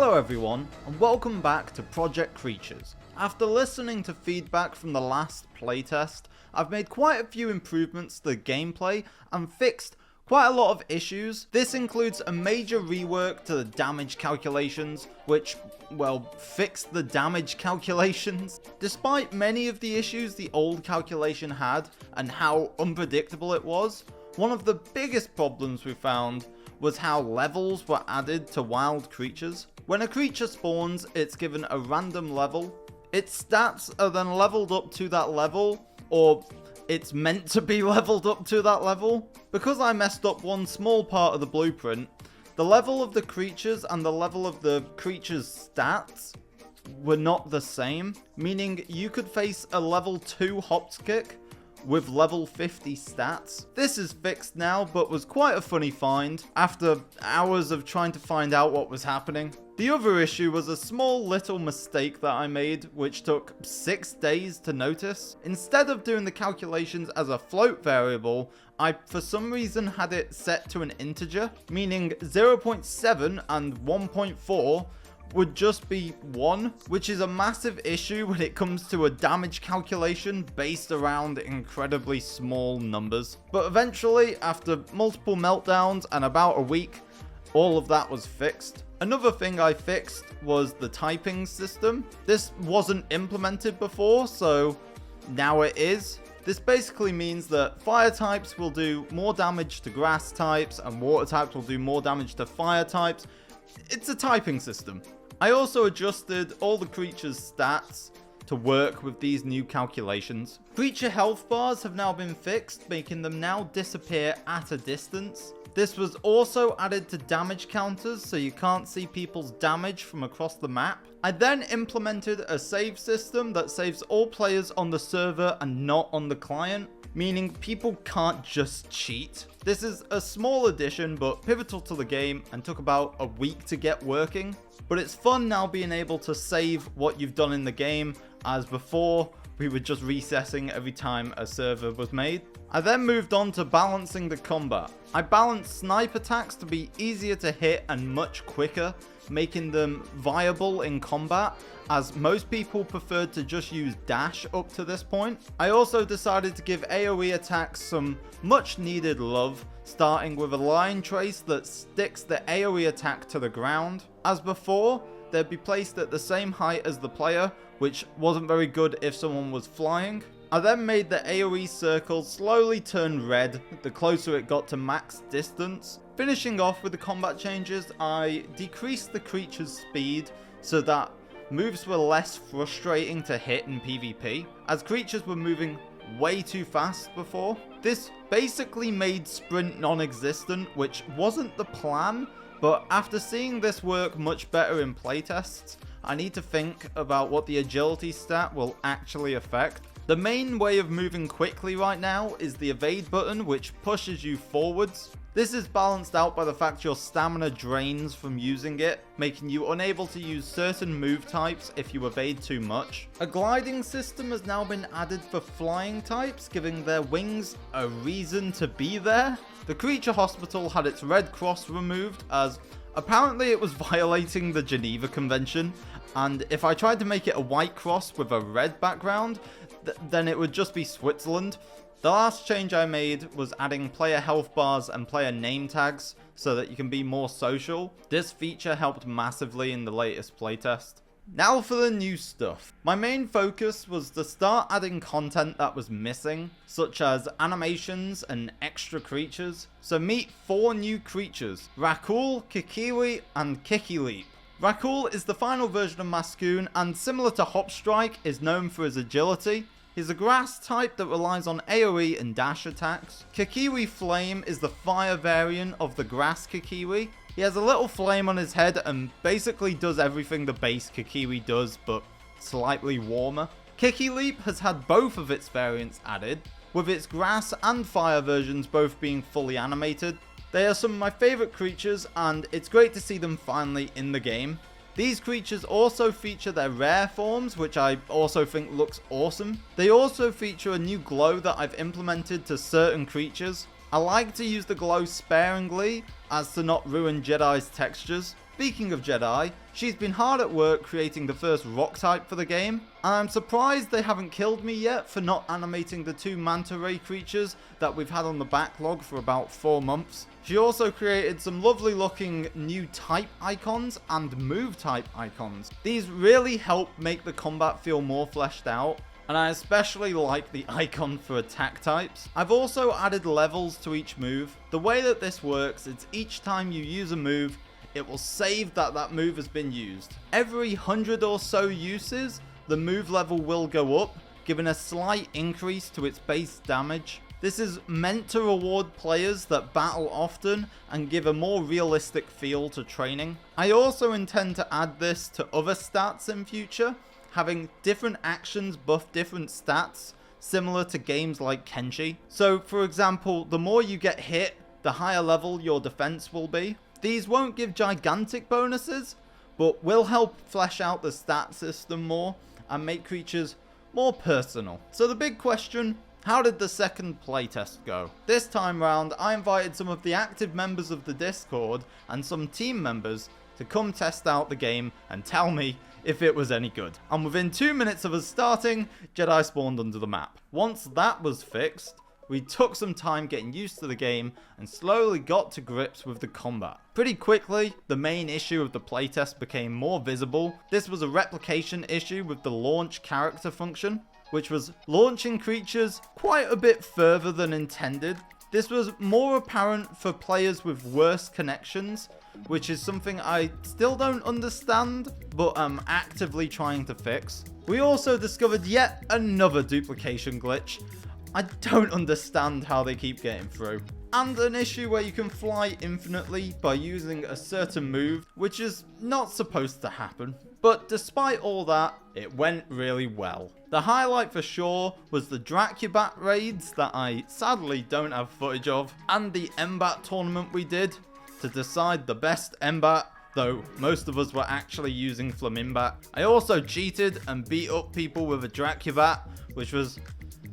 Hello everyone, and welcome back to Project Creatures. After listening to feedback from the last playtest, I've made quite a few improvements to the gameplay and fixed quite a lot of issues. This includes a major rework to the damage calculations, which, well, fixed the damage calculations. Despite many of the issues the old calculation had and how unpredictable it was, one of the biggest problems we found was how levels were added to wild creatures. When a creature spawns, it's given a random level. Its stats are then leveled up to that level, or it's meant to be leveled up to that level. Because I messed up one small part of the blueprint, the level of the creatures and the level of the creature's stats were not the same, meaning you could face a level 2 Hopskick with level 50 stats. This is fixed now, but was quite a funny find after hours of trying to find out what was happening. The other issue was a small little mistake that I made, which took 6 days to notice. Instead of doing the calculations as a float variable, I for some reason had it set to an integer, meaning 0.7 and 1.4 would just be 1, which is a massive issue when it comes to a damage calculation based around incredibly small numbers. But eventually, after multiple meltdowns and about a week, all of that was fixed. Another thing I fixed was the typing system. This wasn't implemented before, so now it is. This basically means that fire types will do more damage to grass types and water types will do more damage to fire types. It's a typing system. I also adjusted all the creatures' stats to work with these new calculations. Creature health bars have now been fixed, making them now disappear at a distance. This was also added to damage counters, so you can't see people's damage from across the map. I then implemented a save system that saves all players on the server and not on the client, meaning people can't just cheat. This is a small addition, but pivotal to the game and took about a week to get working. But it's fun now being able to save what you've done in the game, as before we were just recessing every time a server was made. I then moved on to balancing the combat. I balanced snipe attacks to be easier to hit and much quicker, making them viable in combat, as most people preferred to just use dash up to this point. I also decided to give AoE attacks some much needed love, starting with a line trace that sticks the AoE attack to the ground. As before, they'd be placed at the same height as the player, which wasn't very good if someone was flying. I then made the AoE circle slowly turn red the closer it got to max distance. Finishing off with the combat changes, I decreased the creature's speed so that moves were less frustrating to hit in PvP, as creatures were moving way too fast before. This basically made sprint non-existent, which wasn't the plan, but after seeing this work much better in playtests, I need to think about what the agility stat will actually affect. The main way of moving quickly right now is the evade button, which pushes you forwards. This is balanced out by the fact your stamina drains from using it, making you unable to use certain move types if you evade too much. A gliding system has now been added for flying types, giving their wings a reason to be there. The creature hospital had its red cross removed, as apparently it was violating the Geneva Convention, and if I tried to make it a white cross with a red background, then it would just be Switzerland. The last change I made was adding player health bars and player name tags so that you can be more social. This feature helped massively in the latest playtest. Now for the new stuff. My main focus was to start adding content that was missing, such as animations and extra creatures. So meet 4 new creatures: Rakul, Kikiwi, and Kikileap. Rakul is the final version of Mascoon, and similar to Hopstrike, is known for his agility. He's a grass type that relies on AoE and dash attacks. Kikiwi Flame is the fire variant of the grass Kikiwi. He has a little flame on his head and basically does everything the base Kikiwi does, but slightly warmer. Kikileap has had both of its variants added, with its grass and fire versions both being fully animated. They are some of my favourite creatures, and it's great to see them finally in the game. These creatures also feature their rare forms, which I also think looks awesome. They also feature a new glow that I've implemented to certain creatures. I like to use the glow sparingly as to not ruin Jedi's textures. Speaking of Jedi, she's been hard at work creating the first rock type for the game. I'm surprised they haven't killed me yet for not animating the 2 manta ray creatures that we've had on the backlog for about 4 months. She also created some lovely looking new type icons and move type icons. These really help make the combat feel more fleshed out, and I especially like the icon for attack types. I've also added levels to each move. The way that this works is each time you use a move, it will save that move has been used. Every 100 or so uses, the move level will go up, giving a slight increase to its base damage. This is meant to reward players that battle often and give a more realistic feel to training. I also intend to add this to other stats in future, having different actions buff different stats, similar to games like Kenshi. So for example, the more you get hit, the higher level your defense will be. These won't give gigantic bonuses, but will help flesh out the stat system more and make creatures more personal. So the big question, how did the second playtest go? This time round, I invited some of the active members of the Discord and some team members to come test out the game and tell me if it was any good. And within 2 minutes of us starting, Jedi spawned under the map. Once that was fixed, we took some time getting used to the game and slowly got to grips with the combat. Pretty quickly, the main issue of the playtest became more visible. This was a replication issue with the launch character function, which was launching creatures quite a bit further than intended. This was more apparent for players with worse connections, which is something I still don't understand, but I'm actively trying to fix. We also discovered yet another duplication glitch. I don't understand how they keep getting through. And an issue where you can fly infinitely by using a certain move, which is not supposed to happen. But despite all that, it went really well. The highlight for sure was the Dracubat raids that I sadly don't have footage of, and the Embat tournament we did to decide the best Embat, though most of us were actually using Flamimbat. I also cheated and beat up people with a Dracubat, which was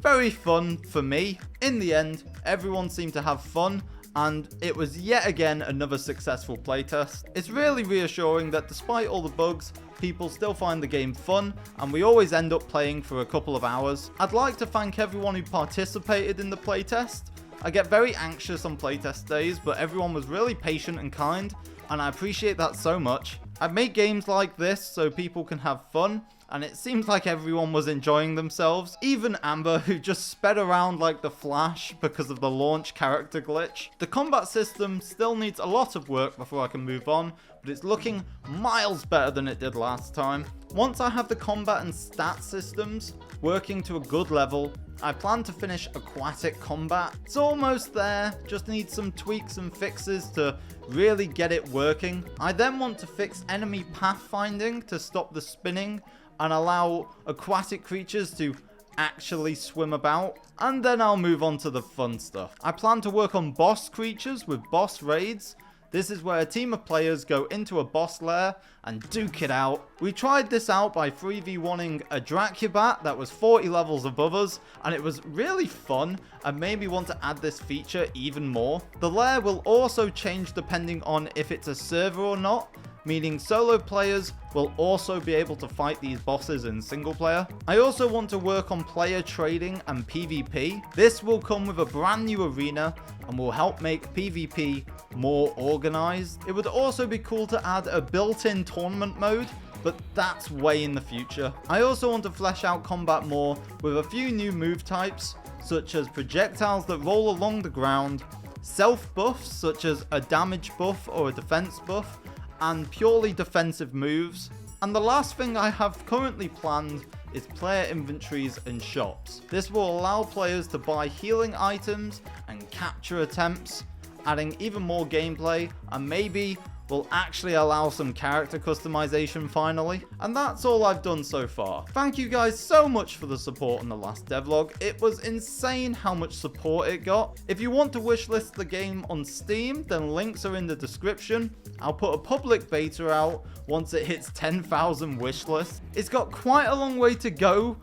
very fun for me. In the end, everyone seemed to have fun, and it was yet again another successful playtest. It's really reassuring that despite all the bugs, people still find the game fun, and we always end up playing for a couple of hours. I'd like to thank everyone who participated in the playtest. I get very anxious on playtest days, but everyone was really patient and kind, and I appreciate that so much. I make games like this so people can have fun, and it seems like everyone was enjoying themselves. Even Amber, who just sped around like the Flash because of the launch character glitch. The combat system still needs a lot of work before I can move on, but it's looking miles better than it did last time. Once I have the combat and stat systems working to a good level, I plan to finish aquatic combat. It's almost there, just need some tweaks and fixes to really get it working. I then want to fix enemy pathfinding to stop the spinning and allow aquatic creatures to actually swim about. And then I'll move on to the fun stuff. I plan to work on boss creatures with boss raids. This is where a team of players go into a boss lair and duke it out. We tried this out by 3v1ing a Dracubat that was 40 levels above us, and it was really fun and made me want to add this feature even more. The lair will also change depending on if it's a server or not, meaning solo players will also be able to fight these bosses in single player. I also want to work on player trading and PvP. This will come with a brand new arena and will help make PvP more organized. It would also be cool to add a built-in tournament mode, but that's way in the future. I also want to flesh out combat more with a few new move types, such as projectiles that roll along the ground, self buffs such as a damage buff or a defense buff, and purely defensive moves. And the last thing I have currently planned is player inventories and shops. This will allow players to buy healing items and capture attempts, adding even more gameplay, and maybe will actually allow some character customization finally. And that's all I've done so far. Thank you guys so much for the support on the last devlog. It was insane how much support it got. If you want to wishlist the game on Steam, then links are in the description. I'll put a public beta out once it hits 10,000 wishlists. It's got quite a long way to go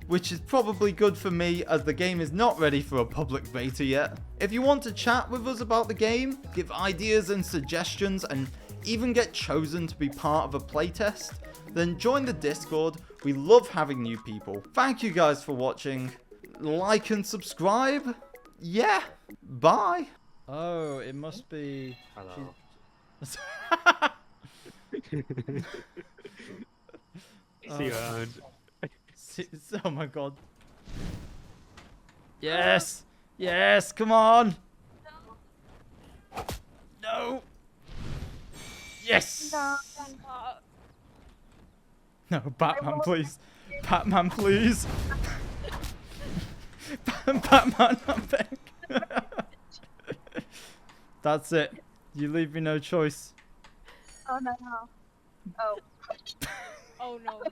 which is probably good for me as the game is not ready for a public beta yet. If you want to chat with us about the game, give ideas and suggestions, and even get chosen to be part of a playtest, then join the Discord. We love having new people. Thank you guys for watching. Like and subscribe. Yeah, bye. Oh, it must be... Hello. See you around. Oh my god. Yes! Yes, come on! No! Yes! No, Batman, please. Batman, please. Batman, I'm begging. That's it. You leave me no choice. Oh no. Oh. Oh no.